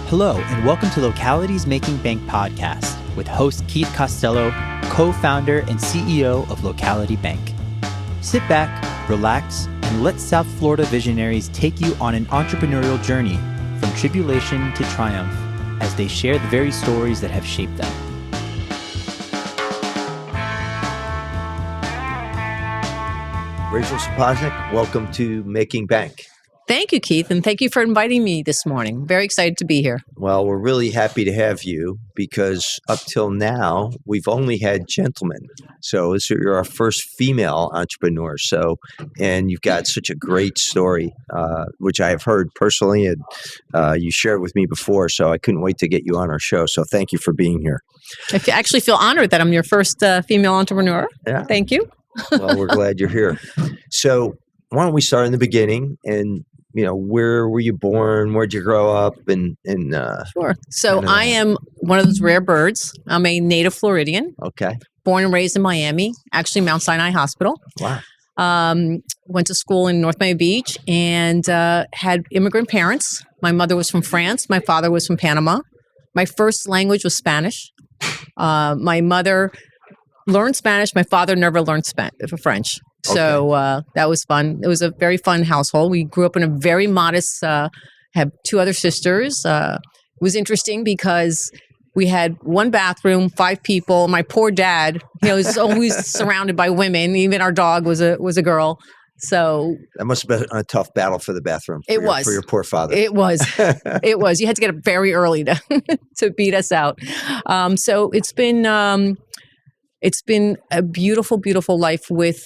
Hello, and welcome to Locality's Making Bank podcast with host Keith Costello, co-founder and CEO of Locality Bank. Sit back, relax, and let South Florida visionaries take you on an entrepreneurial journey from tribulation to triumph as they share the very stories that have shaped them. Rachel Sapoznik, welcome to Making Bank. Thank you, Keith, and thank you for inviting me this morning. Very excited to be here. Well, we're really happy to have you because up till now, we've only had gentlemen. So you're our first female entrepreneur. And you've got such a great story, which I have heard personally, and you shared with me before. So I couldn't wait to get you on our show. So thank you for being here. I actually feel honored that I'm your first female entrepreneur. Yeah. Thank you. Well, we're glad you're here. So why don't we start in the beginning and where were you born? Where'd you grow up? Sure. So I am one of those rare birds. I'm a native Floridian. Okay. Born and raised in Miami, actually Mount Sinai Hospital. Wow. Went to school in North Miami Beach and had immigrant parents. My mother was from France. My father was from Panama. My first language was Spanish. My mother learned Spanish. My father never learned French. So that was fun. It was a very fun household. We grew up in a very modest, have two other sisters. It was interesting because we had one bathroom, 5 people. My poor dad, was always surrounded by women. Even our dog was a girl. So that must have been a tough battle for the bathroom. For your poor father. It was. It was. You had to get up very early to beat us out. So it's been a beautiful, beautiful life with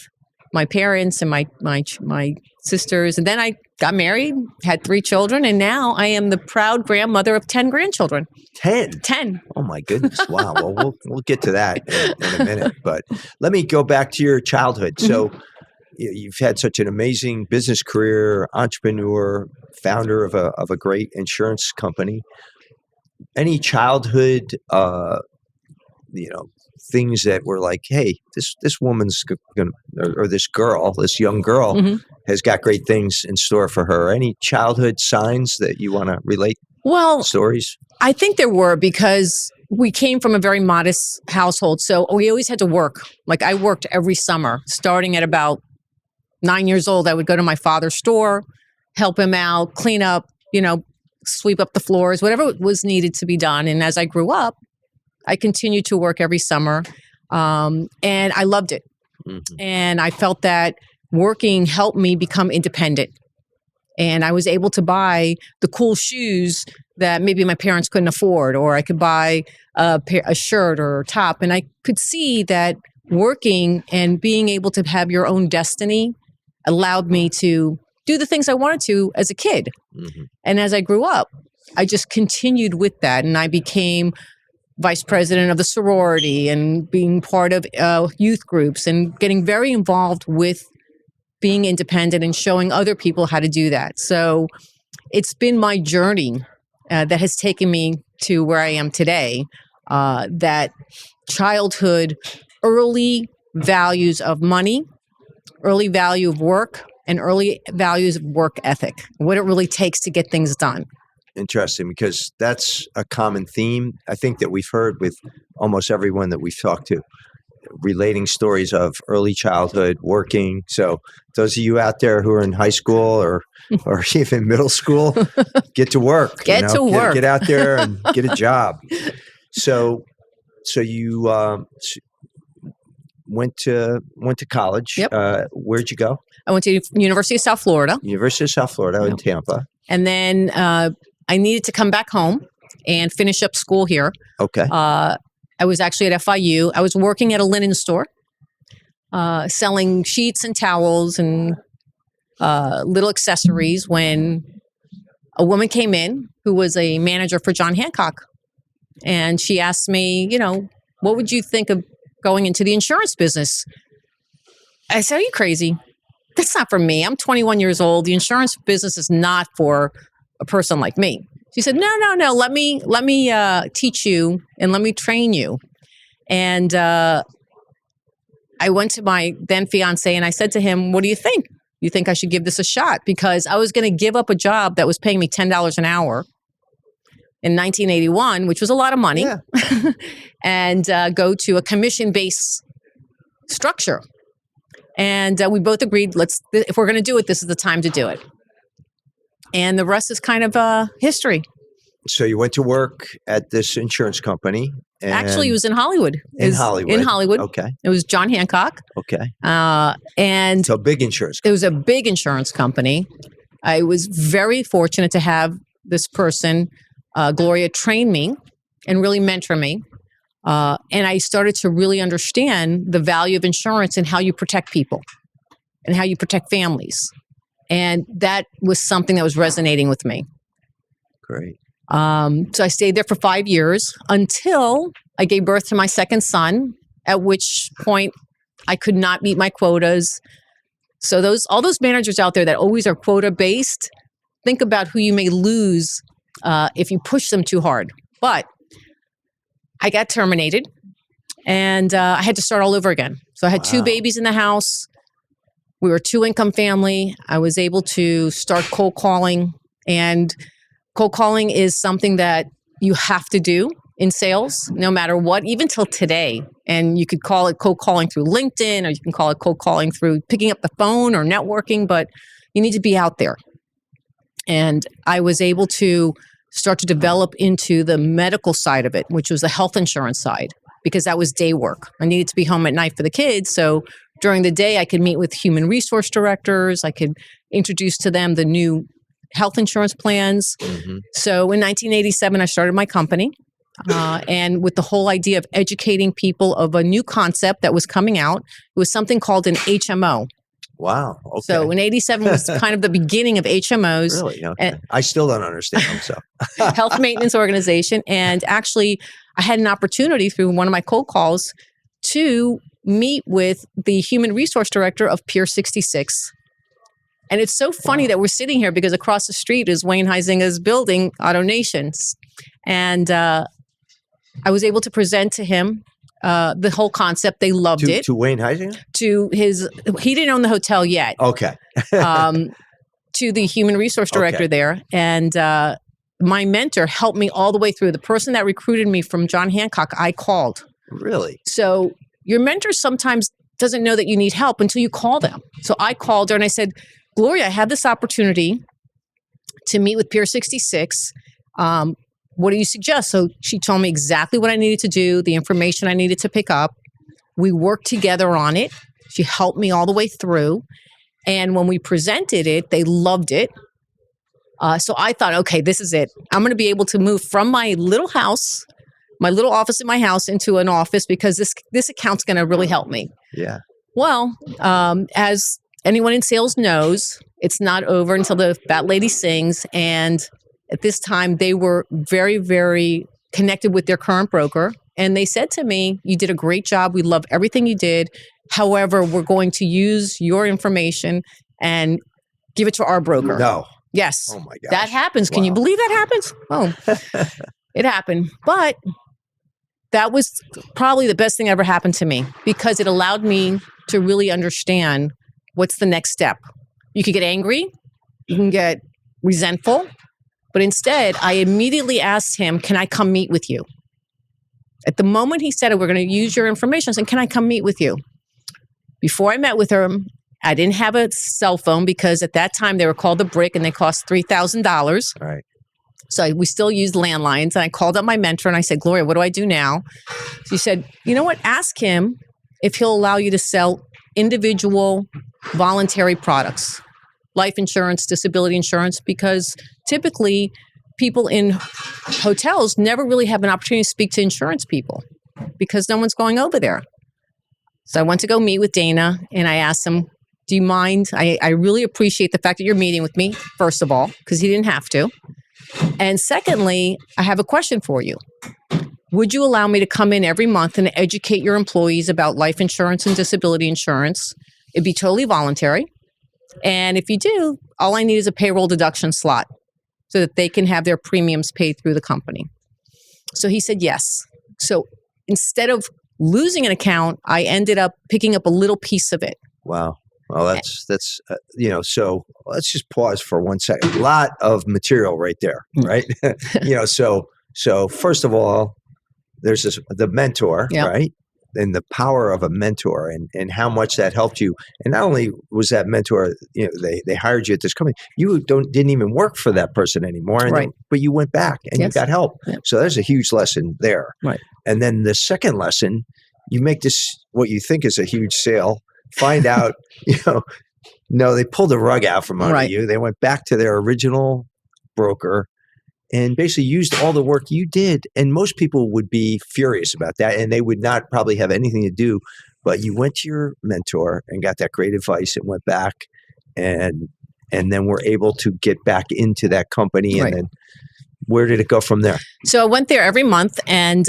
my parents and my sisters. And then I got married, had 3 children, and now I am the proud grandmother of 10 grandchildren. 10? 10. Oh my goodness. Wow. Well, we'll get to that in a minute. But let me go back to your childhood. So you've had such an amazing business career, entrepreneur, founder of a great insurance company. Any childhood things that were like, hey, this woman's gonna, or this young girl has got great things in store for her. Any childhood signs that you want to relate? Well, stories? I think there were, because we came from a very modest household. So we always had to work. Like I worked every summer, starting at about 9 years old. I would go to my father's store, help him out, clean up, sweep up the floors, whatever was needed to be done. And as I grew up, I continued to work every summer, and I loved it. Mm-hmm. And I felt that working helped me become independent. And I was able to buy the cool shoes that maybe my parents couldn't afford, or I could buy a shirt or a top. And I could see that working and being able to have your own destiny allowed me to do the things I wanted to as a kid. Mm-hmm. And as I grew up, I just continued with that, and I became vice president of the sorority and being part of youth groups and getting very involved with being independent and showing other people how to do that. So it's been my journey that has taken me to where I am today, that childhood, early values of money, early value of work, and early values of work ethic, what it really takes to get things done. Interesting, because that's a common theme, I think, that we've heard with almost everyone that we've talked to, relating stories of early childhood, working. So those of you out there who are in high school or even middle school, get to work. Get out there and get a job. So you went to college. Yep. Where'd you go? I went to University of South Florida. University of South Florida in Tampa. And then I needed to come back home and finish up school here. Okay. I was actually at FIU. I was working at a linen store, selling sheets and towels and little accessories, when a woman came in who was a manager for John Hancock. And she asked me, what would you think of going into the insurance business? I said, are you crazy? That's not for me. I'm 21 years old. The insurance business is not for a person like me. She said, no. Let me teach you and let me train you. And I went to my then fiance and I said to him, what do you think? You think I should give this a shot? Because I was going to give up a job that was paying me $10 an hour in 1981, which was a lot of money, and go to a commission-based structure. And we both agreed, if we're going to do it, this is the time to do it. And the rest is kind of history. So you went to work at this insurance company. Actually, it was in Hollywood. In Hollywood. Okay. It was John Hancock. Okay. And so big insurance company. It was a big insurance company. I was very fortunate to have this person, Gloria, train me and really mentor me. And I started to really understand the value of insurance and how you protect people and how you protect families. And that was something that was resonating with me. Great. So I stayed there for 5 years until I gave birth to my second son, at which point I could not meet my quotas. So all those managers out there that always are quota based, think about who you may lose if you push them too hard. But I got terminated and I had to start all over again. So I had 2 babies in the house. We were a 2-income family. I was able to start cold calling, and cold calling is something that you have to do in sales, no matter what, even till today. And you could call it cold calling through LinkedIn, or you can call it cold calling through picking up the phone or networking, but you need to be out there. And I was able to start to develop into the medical side of it, which was the health insurance side, because that was day work. I needed to be home at night for the kids. So during the day, I could meet with human resource directors. I could introduce to them the new health insurance plans. Mm-hmm. So in 1987, I started my company. And with the whole idea of educating people of a new concept that was coming out, it was something called an HMO. Wow. Okay. So in 87 was kind of the beginning of HMOs. Really? Okay. I still don't understand them, so. Health maintenance organization. And actually, I had an opportunity through one of my cold calls to meet with the human resource director of Pier 66. And it's so funny that we're sitting here because across the street is Wayne Huizinga's building, AutoNations. And I was able to present to him the whole concept. They loved it. To Wayne Huizinga? He didn't own the hotel yet. Okay. To the human resource director there. And my mentor helped me all the way through. The person that recruited me from John Hancock, I called. Really? So your mentor sometimes doesn't know that you need help until you call them. So I called her and I said, Gloria, I have this opportunity to meet with Pier 66. What do you suggest? So she told me exactly what I needed to do, the information I needed to pick up. We worked together on it. She helped me all the way through. And when we presented it, they loved it. So I thought, okay, this is it. I'm going to be able to move from my little house, my little office in my house, into an office because this account's going to really help me. Yeah. Well, as anyone in sales knows, it's not over until the fat lady sings. And at this time, they were very, very connected with their current broker. And they said to me, you did a great job. We love everything you did. However, we're going to use your information and give it to our broker. No. Yes. Oh my gosh. That happens. Can you believe that happens? Oh, it happened. But that was probably the best thing ever happened to me because it allowed me to really understand what's the next step. You could get angry. You can get resentful. But instead, I immediately asked him, can I come meet with you? At the moment he said, we're going to use your information, I said, can I come meet with you? Before I met with him, I didn't have a cell phone because at that time they were called the brick and they cost $3,000. Right. So we still used landlines. And I called up my mentor and I said, Gloria, what do I do now? She said, you know what? Ask him if he'll allow you to sell individual voluntary products, life insurance, disability insurance, because typically people in hotels never really have an opportunity to speak to insurance people because no one's going over there. So I went to go meet with Dana and I asked him, do you mind? I really appreciate the fact that you're meeting with me, first of all, because he didn't have to. And secondly, I have a question for you. Would you allow me to come in every month and educate your employees about life insurance and disability insurance? It'd be totally voluntary. And if you do, all I need is a payroll deduction slot so that they can have their premiums paid through the company. So he said yes. So instead of losing an account, I ended up picking up a little piece of it. Wow. Well, that's so let's just pause for 1 second. A lot of material right there, right? So So first of all, there's the mentor, Yep. right? And the power of a mentor and how much that helped you. And not only was that mentor, they hired you at this company, you didn't even work for that person anymore. Right. But you went back and you Yes. got help. Yep. So there's a huge lesson there. Right. And then the second lesson, you make this, what you think is a huge sale, find out, no, they pulled the rug out from under Right. you. They went back to their original broker and basically used all the work you did. And most people would be furious about that, and they would not probably have anything to do. But you went to your mentor and got that great advice and went back and then were able to get back into that company. And Right. then where did it go from there? So I went there every month, and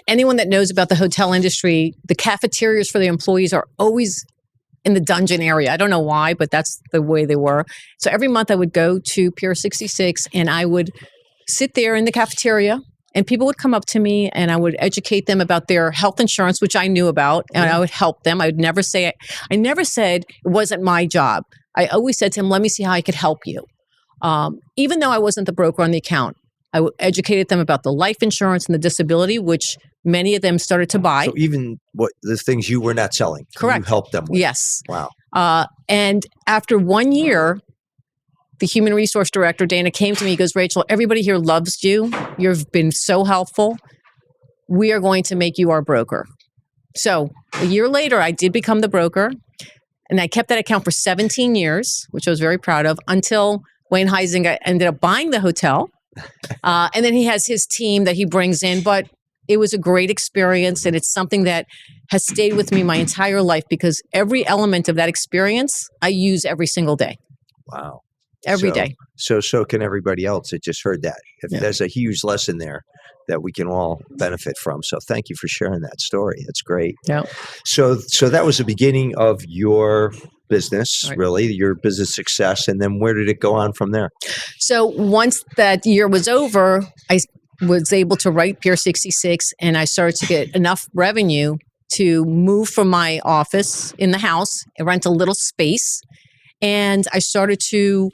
anyone that knows about the hotel industry, the cafeterias for the employees are always in the dungeon area. I don't know why, but that's the way they were. So every month I would go to Pier 66 and I would sit there in the cafeteria, and people would come up to me and I would educate them about their health insurance, which I knew about, and I would help them. I never said it wasn't my job. I always said to them, let me see how I could help you. Even though I wasn't the broker on the account, I educated them about the life insurance and the disability, which many of them started to buy. So even the things you were not selling, Correct. you helped them with. Yes. Wow. And after 1 year, the human resource director, Dana, came to me. He goes, Rachel, everybody here loves you. You've been so helpful. We are going to make you our broker. So a year later, I did become the broker, and I kept that account for 17 years, which I was very proud of, until Wayne Huizinga ended up buying the hotel. And then he has his team that he brings in. But it was a great experience, and it's something that has stayed with me my entire life because every element of that experience I use every single day. Wow. Every day. So can everybody else that just heard that. There's a huge lesson there that we can all benefit from. So thank you for sharing that story. It's great. Yeah. So that was the beginning of your business, Right. really, your business success. And then where did it go on from there? So once that year was over, I was able to write Pier 66, and I started to get enough revenue to move from my office in the house and rent a little space. And I started to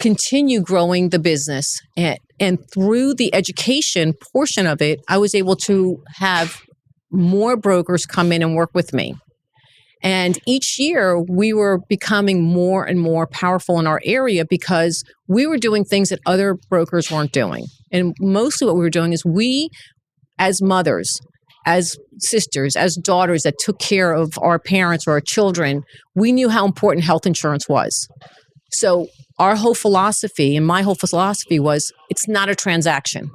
continue growing the business. And through the education portion of it, I was able to have more brokers come in and work with me. And each year we were becoming more and more powerful in our area because we were doing things that other brokers weren't doing. And mostly what we were doing is we, as mothers, as sisters, as daughters that took care of our parents or our children, we knew how important health insurance was. So our whole philosophy, and my whole philosophy was, it's not a transaction.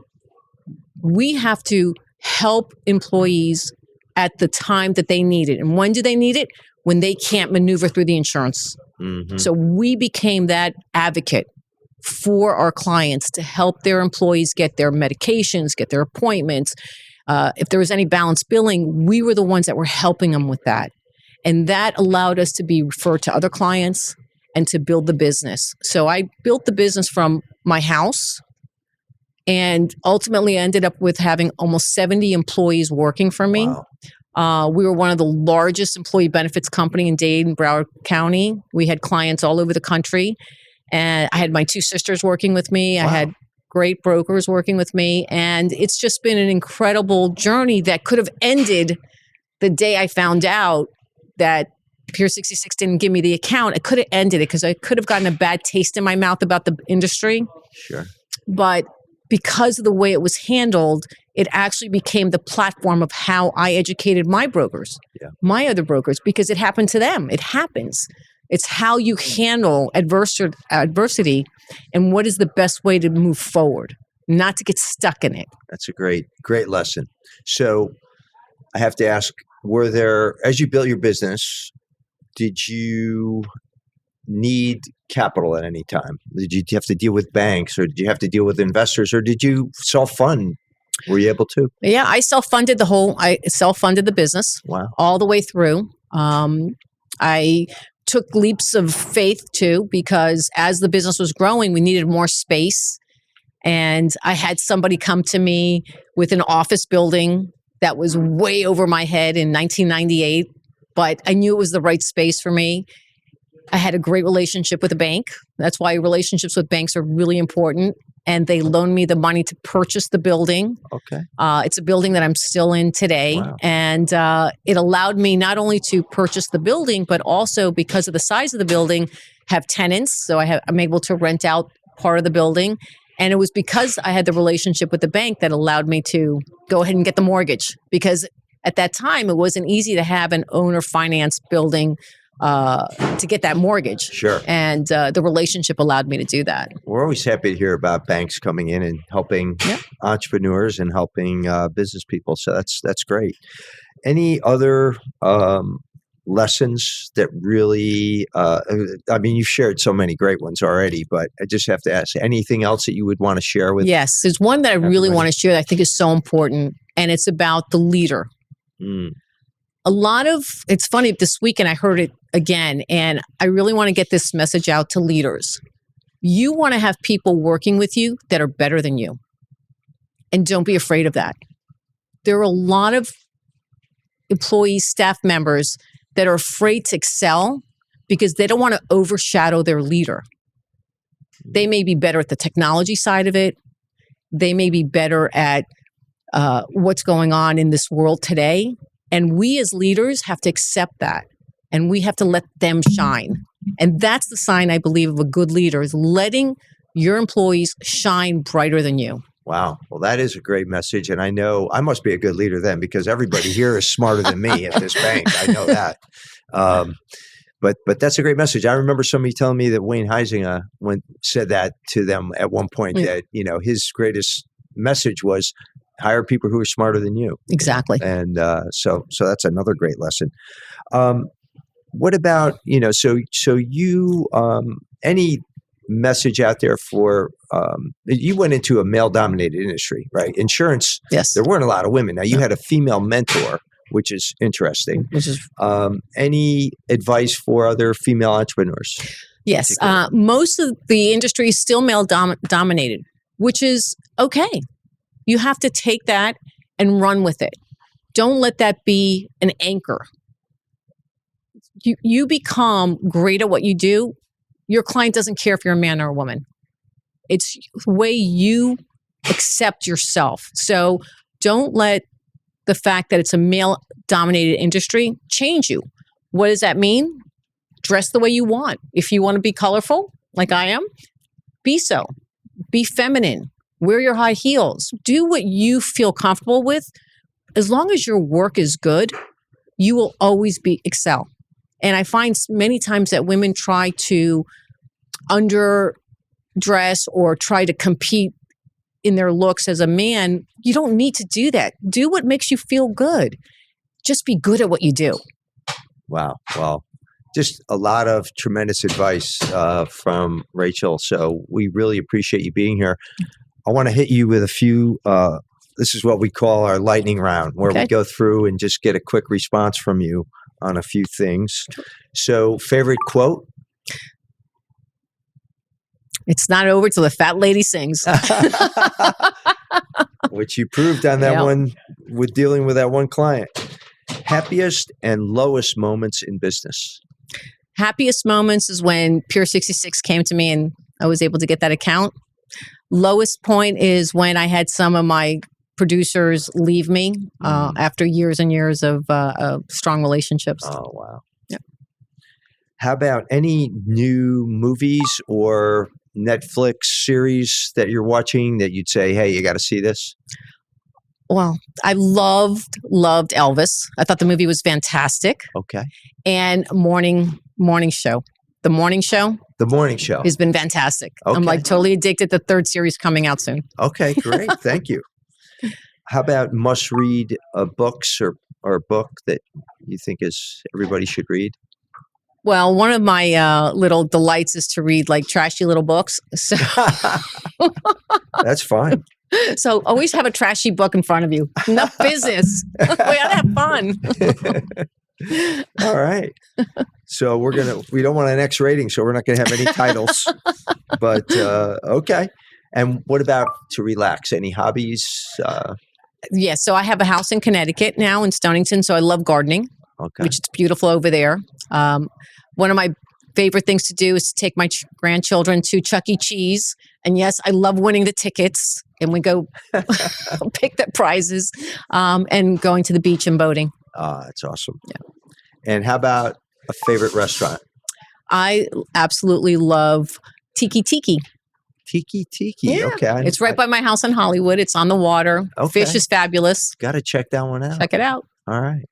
We have to help employees at the time that they need it. And when do they need it? When they can't maneuver through the insurance. Mm-hmm. So we became that advocate for our clients to help their employees get their medications, get their appointments. If there was any balance billing, we were the ones that were helping them with that. And that allowed us to be referred to other clients and to build the business. So I built the business from my house, and ultimately ended up with having almost 70 employees working for me. Wow. We were one of the largest employee benefits company in Dade and Broward County. We had clients all over the country. And I had my two sisters working with me. Wow. I had great brokers working with me. And it's just been an incredible journey that could have ended the day I found out that Pier 66 didn't give me the account. It could have ended it because I could have gotten a bad taste in my mouth about the industry. Sure. But because of the way it was handled, it actually became the platform of how I educated my brokers, my other brokers, because it happened to them. It happens. It's how you handle adversity and what is the best way to move forward, not to get stuck in it. That's a great lesson. So I have to ask, were there, as you built your business, did you need capital at any time? Did you have to deal with banks, or did you have to deal with investors, or did you self-fund? Were you able to? Yeah, I self-funded the business. Wow. All the way through. I took leaps of faith too, because as the business was growing, we needed more space. And I had somebody come to me with an office building that was way over my head in 1998, but I knew it was the right space for me. I had a great relationship with a bank. That's why relationships with banks are really important. and they loaned me the money to purchase the building. Okay. It's a building that I'm still in today. Wow. And it allowed me not only to purchase the building, but also because of the size of the building, have tenants. So I'm able to rent out part of the building. And it was because I had the relationship with the bank that allowed me to go ahead and get the mortgage. Because at that time, it wasn't easy to have an owner finance building to get that mortgage. Sure. And the relationship allowed me to do that. We're always happy to hear about banks coming in and helping entrepreneurs and helping business people. So that's great. Any other lessons that really, I mean, you've shared so many great ones already, but I just have to ask, anything else that you would want to share with? Yes, there's one that I really want to share that I think is so important, and it's about the leader. It's funny, this weekend I heard it again, and I really want to get this message out to leaders. You want to have people working with you that are better than you. And don't be afraid of that. There are a lot of employees, staff members that are afraid to excel because they don't want to overshadow their leader. They may be better at the technology side of it. They may be better at what's going on in this world today. And we as leaders have to accept that. And we have to let them shine. And that's the sign, I believe, of a good leader, is letting your employees shine brighter than you. Wow. Well, that is a great message. And I know I must be a good leader then, because everybody here is smarter than me at this bank. I know that. But that's a great message. I remember somebody telling me that Wayne Huizinga said that to them at one point, that, his greatest message was hire people who are smarter than you. Exactly. And so that's another great lesson. What about, any message out there for, you went into a male-dominated industry, right? Insurance. Yes. There weren't a lot of women. Now, you had a female mentor, which is interesting. Any advice for other female entrepreneurs? Yes. Most of the industry is still male-dominated, which is okay. You have to take that and run with it. Don't let that be an anchor. You become great at what you do. Your client doesn't care if you're a man or a woman. It's the way you accept yourself. So don't let the fact that it's a male-dominated industry change you. What does that mean? Dress the way you want. If you want to be colorful, like I am, be so. Be feminine. Wear your high heels. Do what you feel comfortable with. As long as your work is good, you will always excel. And I find many times that women try to underdress or try to compete in their looks as a man. You don't need to do that. Do what makes you feel good. Just be good at what you do. Wow. Well, just a lot of tremendous advice from Rachel. So we really appreciate you being here. I want to hit you with a few, this is what we call our lightning round, where we go through and just get a quick response from you on a few things. So, favorite quote? It's not over till the fat lady sings. Which you proved on that one with dealing with that one client. Happiest and lowest moments in business? Happiest moments is when Pier 66 came to me and I was able to get that account. Lowest point is when I had some of my producers leave me after years and years of strong relationships. Oh, wow. Yeah. How about any new movies or Netflix series that you're watching that you'd say, hey, you got to see this? Well, I loved Elvis. I thought the movie was fantastic. Okay. And morning show. The morning show. The morning show has been fantastic. Okay. I'm like totally addicted. The third series coming out soon. Okay, great. Thank you. How about must-read books or a book that you think everybody should read? Well, one of my little delights is to read like trashy little books. So that's fine. So always have a trashy book in front of you. Enough business. We gotta have fun. All right. So we don't want an X rating, so we're not going to have any titles. But okay. And what about to relax? Any hobbies? Yes. So I have a house in Connecticut now in Stonington. So I love gardening, which is beautiful over there. One of my favorite things to do is to take my grandchildren to Chuck E. Cheese. And yes, I love winning the tickets. And we go pick the prizes and going to the beach and boating. That's awesome. Yeah. And how about a favorite restaurant? I absolutely love Tiki. Tiki. Yeah. Okay. It's right by my house in Hollywood. It's on the water. Okay. Fish is fabulous. Got to check that one out. Check it out. All right.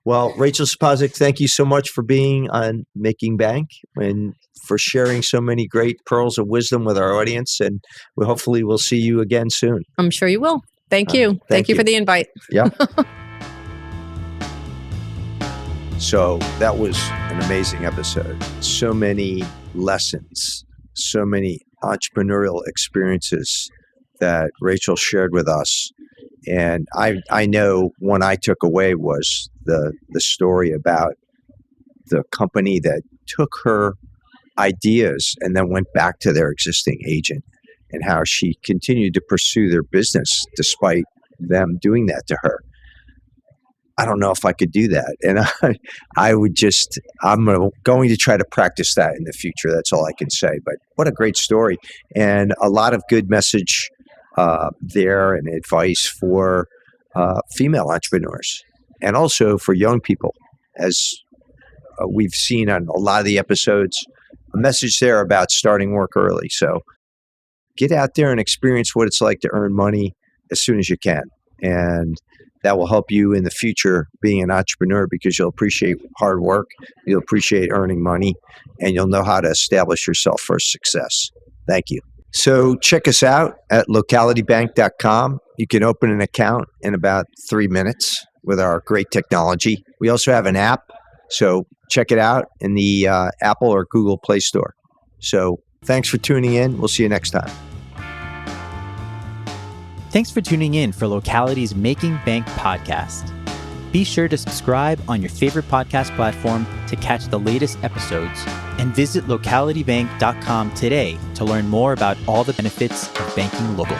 Well, Rachel Sapoznik, thank you so much for being on Making Bank and for sharing so many great pearls of wisdom with our audience. And we hopefully will see you again soon. I'm sure you will. Thank you. Thank you for the invite. Yeah. So that was an amazing episode. So many lessons, so many entrepreneurial experiences that Rachel shared with us. And I know one I took away was the story about the company that took her ideas and then went back to their existing agent, and how she continued to pursue their business despite them doing that to her. I don't know if I could do that. And I'm going to try to practice that in the future. That's all I can say. But what a great story, and a lot of good message there and advice for female entrepreneurs and also for young people. As we've seen on a lot of the episodes, a message there about starting work early. So get out there and experience what it's like to earn money as soon as you can. And that will help you in the future being an entrepreneur, because you'll appreciate hard work, you'll appreciate earning money, and you'll know how to establish yourself for success. Thank you. So check us out at localitybank.com. You can open an account in about 3 minutes with our great technology. We also have an app, so check it out in the Apple or Google Play Store. So thanks for tuning in. We'll see you next time. Thanks for tuning in for Locality's Making Bank podcast. Be sure to subscribe on your favorite podcast platform to catch the latest episodes, and visit localitybank.com today to learn more about all the benefits of banking local.